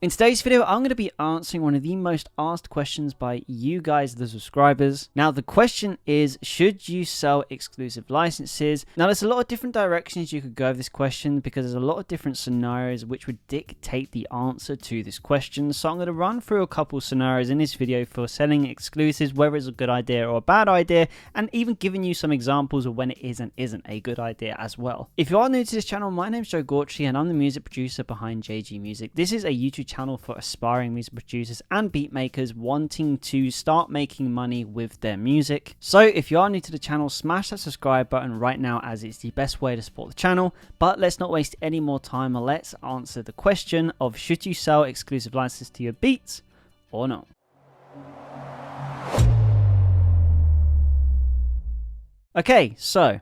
In today's video, I'm going to be answering one of the most asked questions by you guys, the subscribers. Now, the question is, should you sell exclusive licenses? Now, there's a lot of different directions you could go with this question because there's a lot of different scenarios which would dictate the answer to this question. So I'm going to run through a couple scenarios in this video for selling exclusives, whether it's a good idea or a bad idea, and even giving you some examples of when it is and isn't a good idea as well. If you are new to this channel, my name's Joe Gauci and I'm the music producer behind JG Music. This is a YouTube channel for aspiring music producers and beat makers wanting to start making money with their music. So if you are new to the channel, smash that subscribe button right now as it's the best way to support the channel. But let's not waste any more time. Let's answer the question of should you sell exclusive licenses to your beats or not? Okay, so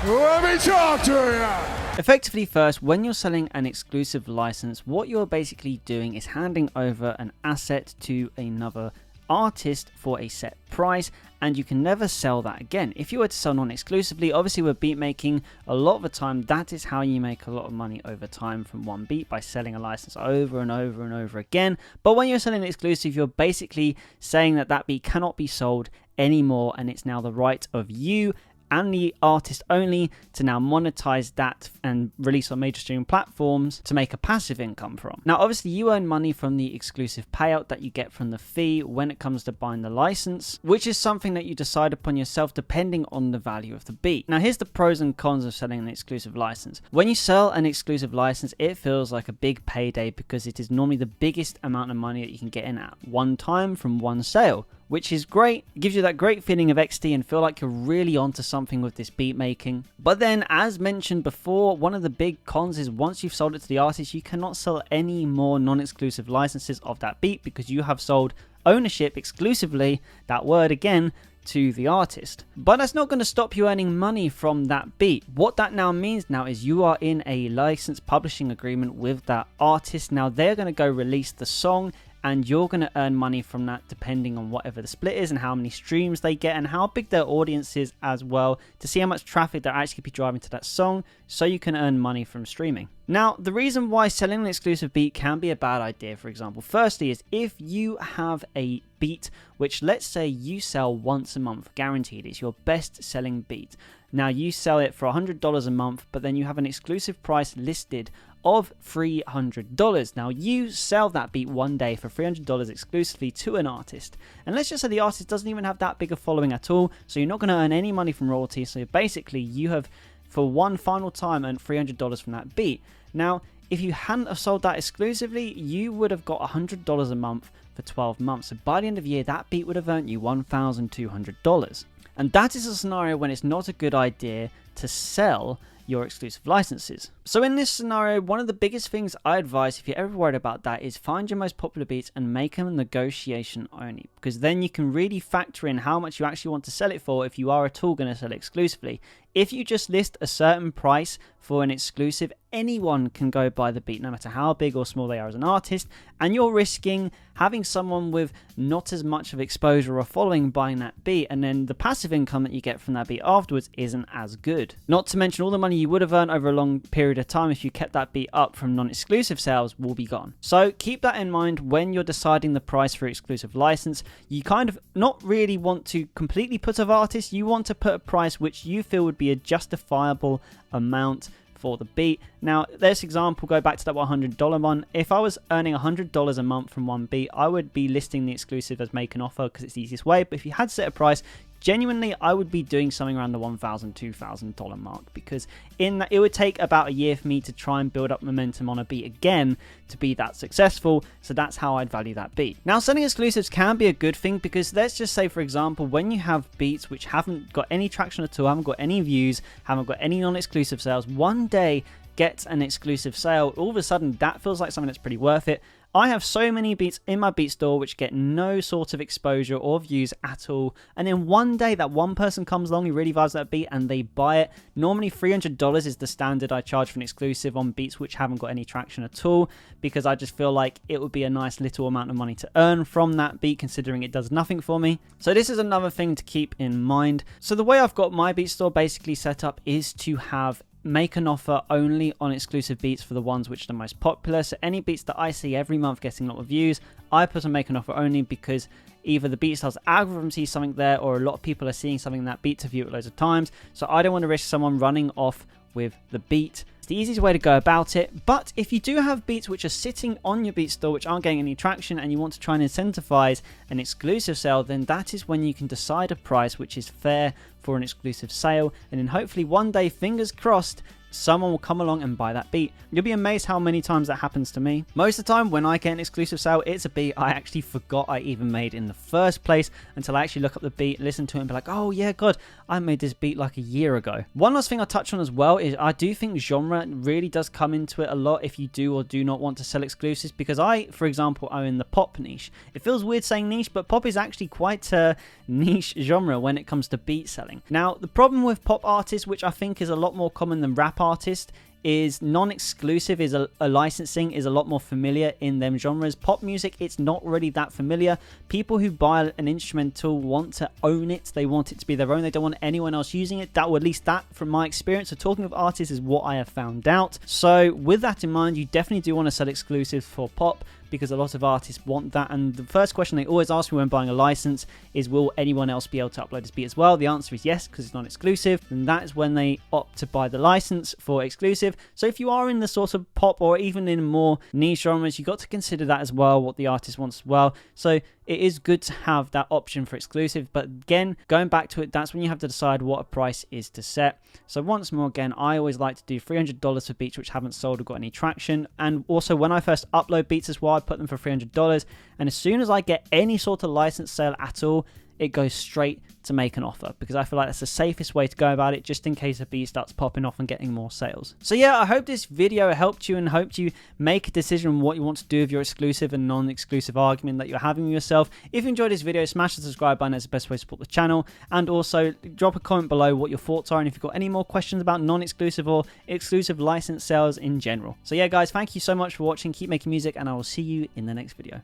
let me talk to you. Effectively, first, when you're selling an exclusive license, what you're basically doing is handing over an asset to another artist for a set price, and you can never sell that again. If you were to sell non-exclusively, obviously with beat making, a lot of the time that is how you make a lot of money over time from one beat, by selling a license over and over and over again. But when you're selling an exclusive, you're basically saying that that beat cannot be sold anymore, and it's now the right of you and the artist only to now monetize that and release on major streaming platforms to make a passive income from. Now, obviously, you earn money from the exclusive payout that you get from the fee when it comes to buying the license, which is something that you decide upon yourself depending on the value of the beat. Now, here's the pros and cons of selling an exclusive license. When you sell an exclusive license, it feels like a big payday because it is normally the biggest amount of money that you can get in at one time from one sale, which is great. It gives you that great feeling of ecstasy and feel like you're really onto something with this beat making. But then, as mentioned before, one of the big cons is once you've sold it to the artist, you cannot sell any more non-exclusive licenses of that beat because you have sold ownership exclusively, that word again, to the artist. But that's not going to stop you earning money from that beat. What that now means now is you are in a license publishing agreement with that artist. Now they're going to go release the song, and you're going to earn money from that depending on whatever the split is and how many streams they get and how big their audience is as well, to see how much traffic they're actually be driving to that song, so you can earn money from streaming. Now, the reason why selling an exclusive beat can be a bad idea, for example, firstly is if you have a beat which, let's say you sell once a month, guaranteed, it's your best selling beat. Now you sell it for $100 a month, but then you have an exclusive price listed of $300. Now you sell that beat one day for $300 exclusively to an artist, and let's just say the artist doesn't even have that big a following at all, so you're not going to earn any money from royalties. So basically you have for one final time earned $300 from that beat. Now if you hadn't have sold that exclusively, you would have got $100 a month for 12 months. So by the end of the year, that beat would have earned you $1,200. And that is a scenario when it's not a good idea to sell your exclusive licenses. So in this scenario, one of the biggest things I advise, if you're ever worried about that, is find your most popular beats and make them negotiation only, because then you can really factor in how much you actually want to sell it for if you are at all going to sell it exclusively. If you just list a certain price for an exclusive, anyone can go buy the beat, no matter how big or small they are as an artist, and you're risking having someone with not as much of exposure or following buying that beat, and then the passive income that you get from that beat afterwards isn't as good. Not to mention all the money you would have earned over a long period of time if you kept that beat up from non-exclusive sales will be gone. So keep that in mind when you're deciding the price for exclusive license. You kind of not really want to completely put off artists, you want to put a price which you feel would be a justifiable amount for the beat. Now, this example, go back to that $100 one. If I was earning $100 a month from one beat, I would be listing the exclusive as make an offer because it's the easiest way. But if you had set a price, genuinely, I would be doing something around the $1,000, $2,000 mark, because in that it would take about a year for me to try and build up momentum on a beat again to be that successful. So that's how I'd value that beat. Now, selling exclusives can be a good thing because let's just say, for example, when you have beats which haven't got any traction at all, haven't got any views, haven't got any non-exclusive sales, one day get an exclusive sale, all of a sudden that feels like something that's pretty worth it. I have so many beats in my beat store which get no sort of exposure or views at all, and then one day that one person comes along who really vibes that beat and they buy it. Normally $300 is the standard I charge for an exclusive on beats which haven't got any traction at all, because I just feel like it would be a nice little amount of money to earn from that beat considering it does nothing for me. So this is another thing to keep in mind. So the way I've got my beat store basically set up is to have make an offer only on exclusive beats for the ones which are the most popular. So any beats that I see every month getting a lot of views, I put on make an offer only, because either the BeatStars algorithm sees something there, or a lot of people are seeing something in that beat to view it loads of times. So I don't want to risk someone running off with the beat. It's the easiest way to go about it. But if you do have beats which are sitting on your beat store which aren't getting any traction, and you want to try and incentivize an exclusive sale, then that is when you can decide a price which is fair for an exclusive sale, and then hopefully one day, fingers crossed, someone will come along and buy that beat. You'll be amazed how many times that happens to me. Most of the time when I get an exclusive sale, it's a beat I actually forgot I even made in the first place, until I actually look up the beat, listen to it, and be like, oh yeah, God, I made this beat like a year ago. One last thing I'll touch on as well is I do think genre really does come into it a lot if you do or do not want to sell exclusives, because I, for example, am in the pop niche. It feels weird saying niche, but pop is actually quite a niche genre when it comes to beat selling. Now, the problem with pop artists, which I think is a lot more common than rap artist, is non-exclusive is a licensing is a lot more familiar in them genres. Pop music, it's not really that familiar. People who buy an instrumental want to own it. They want it to be their own. They don't want anyone else using it. That, or at least that from my experience. So talking with artists is what I have found out. So with that in mind, you definitely do want to sell exclusives for pop, because a lot of artists want that. And the first question they always ask me when buying a license is, will anyone else be able to upload this beat as well? The answer is yes, because it's non-exclusive, and that is when they opt to buy the license for exclusive. So if you are in the sort of pop or even in more niche genres, you've got to consider that as well, what the artist wants as well. So it is good to have that option for exclusive, but again, going back to it, that's when you have to decide what a price is to set. So once more, again, I always like to do $300 for beats which haven't sold or got any traction. And also when I first upload beats as well, I put them for $300, and as soon as I get any sort of license sale at all, it goes straight to make an offer, because I feel like that's the safest way to go about it, just in case a beat starts popping off and getting more sales. So yeah, I hope this video helped you and helped you make a decision on what you want to do with your exclusive and non-exclusive argument that you're having with yourself. If you enjoyed this video, smash the subscribe button. It's the best way to support the channel, and also drop a comment below what your thoughts are, and if you've got any more questions about non-exclusive or exclusive license sales in general. So yeah guys, thank you so much for watching. Keep making music, and I will see you in the next video.